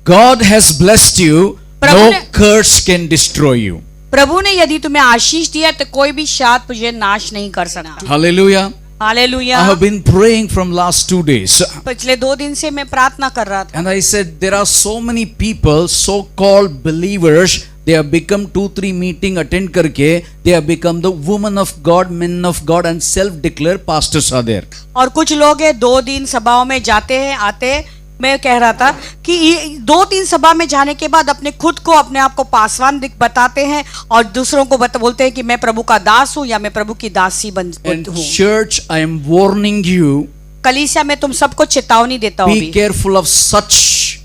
God has blessed you, Prabhu no ने- curse can destroy you. प्रभु ने यदि तुम्हें आशीष दिया तो कोई भी शाप तुझे नाश नहीं कर सकता। Hallelujah. Hallelujah. I have been praying from last 2 days. पिछले 2 दिन से मैं प्रार्थना कर रहा था And I said, there are so many people, so-called believers, they have become 2-3 meeting attend करके, they have become the women of God, men of God, and self-declared pastors are there. और कुछ लोग है 2 दिन सभाओं में जाते हैं आते हैं। मैं कह रहा था कि 2-3 सभा में जाने के बाद अपने खुद को अपने आप को पासवान बताते हैं और दूसरों को बोलते हैं कि मैं प्रभु का दास हूँ या मैं प्रभु की दासी And हूँ। church, I am warning you, कलीसिया में तुम सबको चेतावनी देता हूँ be careful of such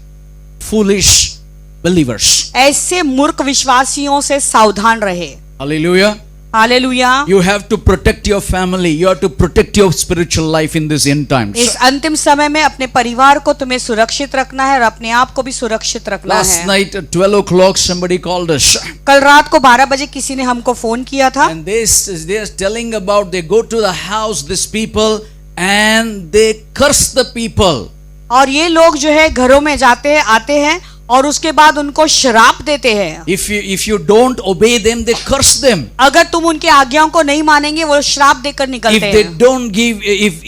foolish believers. ऐसे मूर्ख विश्वासियों से सावधान रहे। Hallelujah. Hallelujah. You have to protect your family. You have to protect your spiritual life in this end times. इस अंतिम समय में अपने परिवार को तुम्हें सुरक्षित रखना है और अपने आप को भी सुरक्षित रखना Last है। night at 12 o'clock somebody called us. कल रात को 12 बजे किसी ने हमको फोन किया था And they are telling about they go to the house, these people, and they curse the people. और ये लोग जो है घरों में जाते हैं आते हैं और उसके बाद उनको श्राप देते हैं। If you don't obey them, they curse them. अगर तुम उनके आज्ञाओं को नहीं मानेंगे वो श्राप देकर If निकलते they हैं। don't give,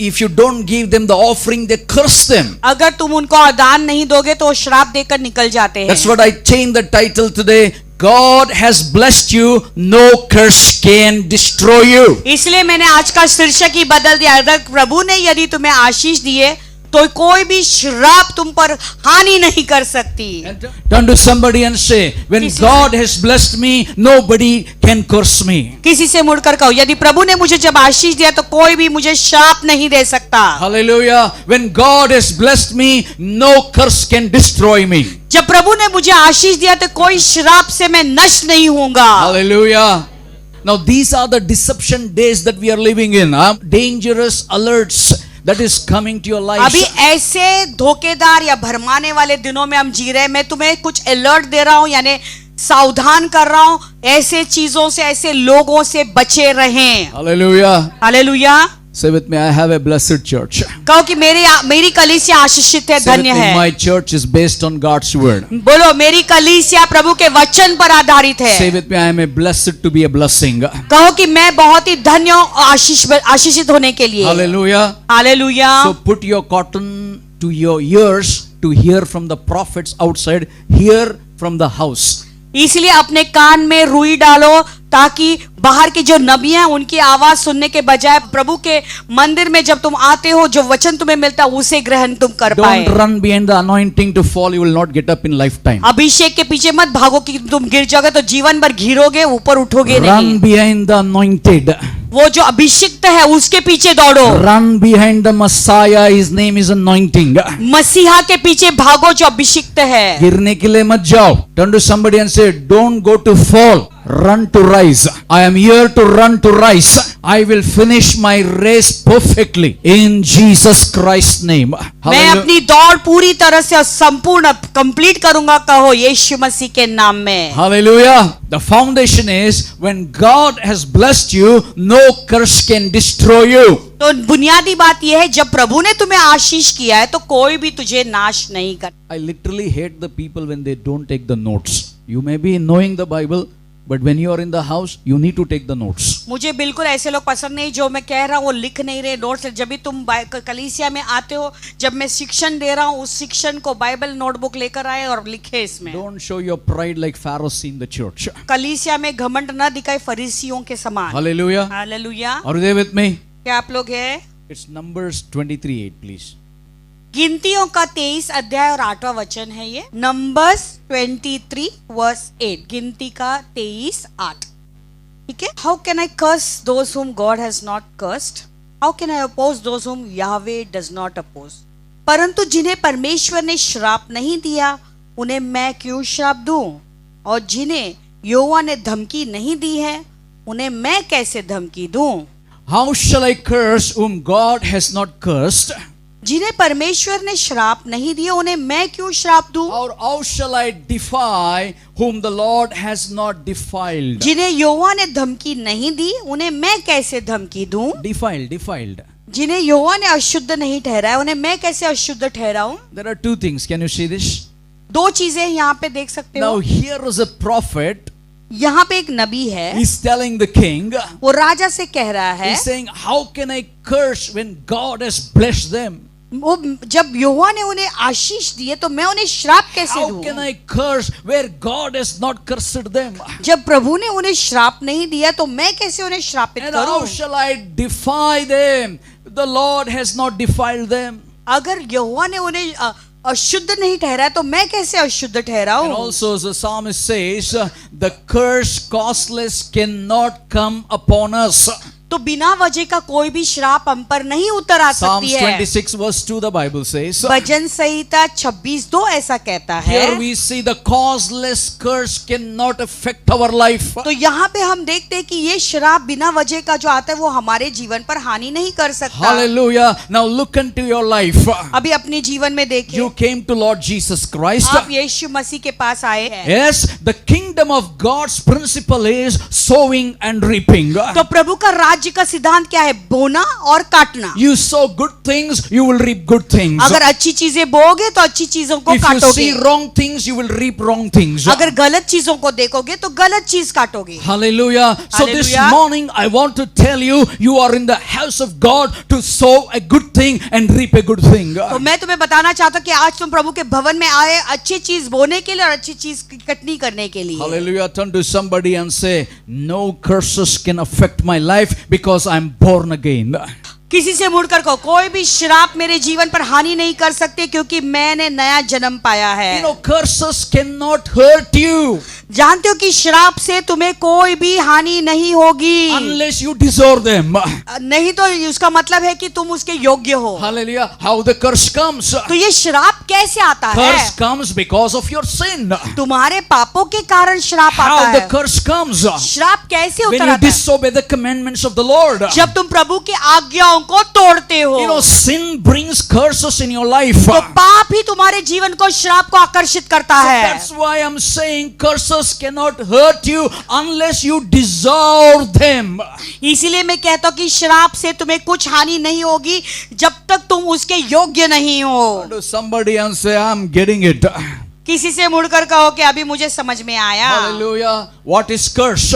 if you don't give them the offering, they curse them. अगर तुम उनको दान नहीं दोगे तो वो श्राप देकर निकल जाते हैं। That's what I changed the title today. God has blessed you, no curse can destroy you. इसलिए मैंने आज का शीर्षक ही बदल दिया। अगर प्रभु ने यदि तुम्हें आशीष दिए तो कोई भी श्राप तुम पर हानि नहीं कर सकती। Turn to somebody and say, when किसी God has blessed me, nobody can curse me. किसी से मुड़कर कहो, यदि प्रभु ने मुझे जब आशीष दिया तो कोई भी मुझे श्राप नहीं दे सकता। Hallelujah. When God has blessed me, no curse can destroy me. जब प्रभु ने मुझे आशीष दिया तो कोई श्राप से मैं नष्ट नहीं होऊंगा। Hallelujah. Now these are the deception days that we are living in. Dangerous alerts that is coming to your life. अभी ऐसे धोखेदार या भरमाने वाले दिनों में हम जी रहे हैं। मैं तुम्हें कुछ अलर्ट दे रहा हूं, यानी सावधान कर रहा हूं। ऐसे चीजों से, ऐसे लोगों से बचे रहें। Hallelujah. Hallelujah. Say with me, I have a blessed church. कहो कि मेरी कलीसिया आशीषित है, Say with धन्य me, है। my church is based on God's word. बोलो, मेरी कलीसिया प्रभु के वचन पर आधारित Say है। with me, I am a blessed to be a blessing. कहो कि मैं बहुत ही धन्य हूं आशीषित होने के लिए। Hallelujah. Hallelujah. So put your cotton to your ears to hear from the prophets outside, hear from the house. इसलिए अपने कान में रुई डालो ताकि बाहर की जो नबियां हैं उनकी आवाज सुनने के बजाय प्रभु के मंदिर में जब तुम आते हो जो वचन तुम्हें मिलता है उसे ग्रहण तुम कर पाए। Don't run behind the anointing to fall. You will not get up in lifetime. अभिषेक के पीछे मत भागो कि तुम गिर जाओगे तो जीवन भर गिरोगे, ऊपर उठोगे Run नहीं। behind the anointed. वो जो अभिषिक्त है उसके पीछे दौड़ो। Run behind the Messiah. His name is anointing. मसीहा के पीछे भागो जो अभिषिक्त है। गिरने के लिए मत जाओ. Turn to somebody and say, don't go to fall. Run to rise. I am here to run to rise. I will finish my race perfectly in Jesus Christ's name. मैं Hallelujah. अपनी दौड़ पूरी तरह से संपूर्ण कंप्लीट करूंगा, कहो यीशु मसीह के नाम में। Hallelujah. The foundation is when God has blessed you, no curse can destroy you. तो बुनियादी बात यह है, जब प्रभु ने तुम्हें आशीष किया है तो कोई भी तुझे नाश नहीं कर। I literally hate the people when they don't take the notes. You may be knowing the Bible, but when you are in the house, you need to take the notes. मुझे बिल्कुल ऐसे लोग पसंद नहीं जो मैं कह रहा हूँ वो लिख नहीं रहे नोट्स। जब भी तुम कलीसिया में आते हो, जब मैं शिक्षण दे रहा हूँ उस शिक्षण को बाइबल नोटबुक लेकर आए और लिखे इसमें। Don't show your pride like Pharisees in the church. कलीसिया में घमंड न दिखाए फरीसियों के समान। Hallelujah. Hallelujah. Are you there with me? क्या आप लोग हैं? It's Numbers 23:8, please. गिनतियों का 23 अध्याय और 8वां वचन है ये। नंबर्स 23:8, गिनती का 23:8। ठीक है। How can I curse those whom God has not cursed? How can I oppose those whom Yahweh does not oppose? परंतु जिन्हें परमेश्वर ने श्राप नहीं दिया उन्हें मैं क्यों श्राप दूं? और जिन्हें यहोवा ने धमकी नहीं दी है उन्हें मैं कैसे धमकी दूं? How shall I curse whom God has not cursed? जिन्हें परमेश्वर ने श्राप नहीं दिया उन्हें मैं क्यों श्राप दूं? Or how shall I defy whom the Lord has not defiled? जिन्हें यहोवा ने धमकी नहीं दी उन्हें मैं कैसे धमकी दूं? Defiled. जिन्हें यहोवा ने अशुद्ध नहीं ठहराया उन्हें मैं कैसे अशुद्ध ठहराऊं? There are two things. Can you see this? दो चीजें यहाँ पे देख सकते Now हो। here is a prophet. यहाँ पे एक नबी है, He's telling the king. वो राजा से कह रहा है, He's saying, how can I curse when God has blessed them? वो जब यहोवा ने उन्हें आशीष दिए तो मैं उन्हें श्राप कैसे How can दूं? I curse where God has not cursed them? जब प्रभु ने उन्हें श्राप नहीं दिया तो मैं कैसे उन्हें श्रापित And करूं? how shall I defy them? The Lord has not defiled them. अगर यहोवा ने उन्हें अशुद्ध नहीं ठहराया तो मैं कैसे अशुद्ध ठहराऊं? And also as the psalmist says, the curse causeless cannot come upon us. तो बिना वजह का कोई भी श्राप हम पर नहीं उतर आ Psalms सकती है। 26 verse 2 the Bible says. भजन संहिता 26:2 ऐसा कहता है। Here we see the causeless curse cannot affect our life. तो यहाँ पे हम देखते हैं कि ये श्राप बिना वजह का जो आता है वो हमारे जीवन पर हानि नहीं कर सकता। Hallelujah. Now look into your life. अभी अपने जीवन में देखिए, You came to Lord Jesus Christ. आप यीशु मसीह के पास आए हैं। Yes, the kingdom of God's principle is sowing and reaping. तो प्रभु का राज्य का सिद्धांत क्या है? बोना और काटना। You sow good things, you will reap good things. अगर अच्छी चीजें बोओगे तो अच्छी चीजों को If you काटोगे, see wrong things, you will reap wrong things. अगर गलत चीजों को देखोगे तो गलत चीज काटोगे। Hallelujah. So this Hallelujah. morning I want to tell you, you are in the house of God to sow a good thing and reap a good thing. तो मैं तुम्हें बताना चाहता हूँ कि आज तुम प्रभु के भवन में आए अच्छी चीज बोने के लिए और अच्छी चीज की कटनी करने के लिए। Hallelujah. Turn to somebody and say, no curses can affect my life because I'm born again. किसी से मुड़कर कहो, कोई भी श्राप मेरे जीवन पर हानि नहीं कर सकते क्योंकि मैंने नया जन्म पाया You है। know, curses cannot hurt you जानते हो कि श्राप से तुम्हें कोई भी हानि नहीं होगी, unless you deserve them. नहीं तो उसका मतलब है कि तुम उसके योग्य हो। Hallelujah. How the curse comes? तो ये श्राप कैसे आता है? Curse comes because of your sin. तुम्हारे पापों के कारण श्राप आता How the है। curse comes? श्राप कैसे When उतर you आता है? disobey the commandments of the Lord. जब तुम प्रभु की आज्ञाओं को तोड़ते हो। You know, sin brings curses in your life. तो पाप ही तुम्हारे जीवन को श्राप को आकर्षित करता है। That's why I'm saying curses cannot hurt you unless you deserve them. इसीलिए मैं कहता हूँ कि श्राप से तुम्हें कुछ हानि नहीं होगी जब तक तुम उसके योग्य नहीं हो। To somebody and say, I'm getting it. किसी से मुड़कर कहो कि अभी मुझे समझ में आया। Hallelujah. What is curse?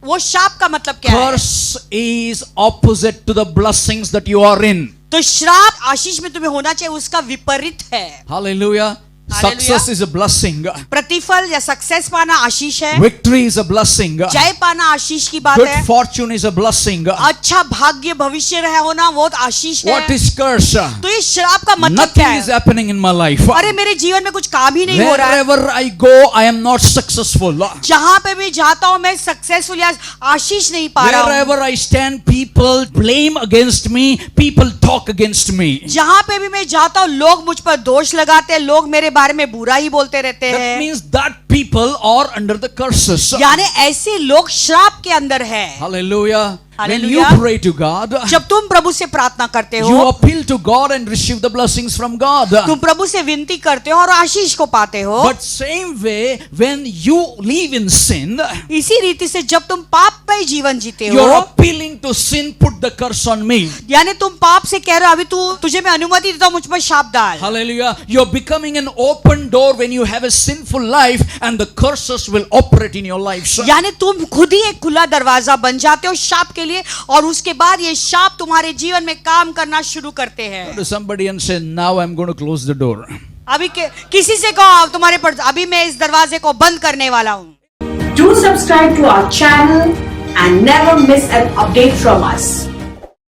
वो शाप का मतलब क्या है? Curse is opposite to the blessings that you are in. तो श्राप आशीष में तुम्हें होना चाहिए उसका विपरीत है। Hallelujah. Success is a blessing. प्रतिफल या सक्सेस पाना आशीष है। Victory is a blessing. जय पाना आशीष की बात Good है। fortune is a blessing. अच्छा भाग्य भविष्य रह होना वो आशीष है। What is curse? तो ये श्राप का मतलब क्या Nothing is है? happening in my life. अरे मेरे जीवन में कुछ काम ही नहीं हो रहा है। Wherever I go, I am not successful. जहां पे भी जाता हूं मैं सक्सेसफुल या आशीष नहीं पा रहा हूं। Wherever I stand, people blame against me. People talk against me. जहां पे भी मैं जाता हूं लोग मुझ पर दोष लगाते हैं, लोग मेरे बारे में बुरा ही बोलते रहते That हैं। means that people are under the curses. यानी ऐसे लोग श्राप के अंदर है। Hallelujah. When you Hallelujah. pray to God, जब तुम प्रभु से प्रार्थना करते you हो, appeal to God and receive the blessings from God. तुम प्रभु से विनती करते हो और आशीष को पाते हो। But same way, when you live in sin, इसी रीति से जब तुम पाप में जीवन जीते you're हो, appealing to sin, put the curse on me. यानी तुम पाप से कह रहे हो अभी तुझे मैं अनुमति देता हूं मुझ पर शाप डाल। Hallelujah. You're becoming an open door when you have a sinful life, and the curses will operate in your lives. यानी तुम खुद ही एक खुला दरवाजा बन जाते हो शाप के लिए और उसके बाद ये शाप तुम्हारे जीवन में काम करना शुरू करते हैं। To somebody and say, now I'm going to close the door. अभी किसी से कहो तुम्हारे पर अभी मैं इस दरवाजे को बंद करने वाला हूँ। Do subscribe to our channel and never miss an update from us.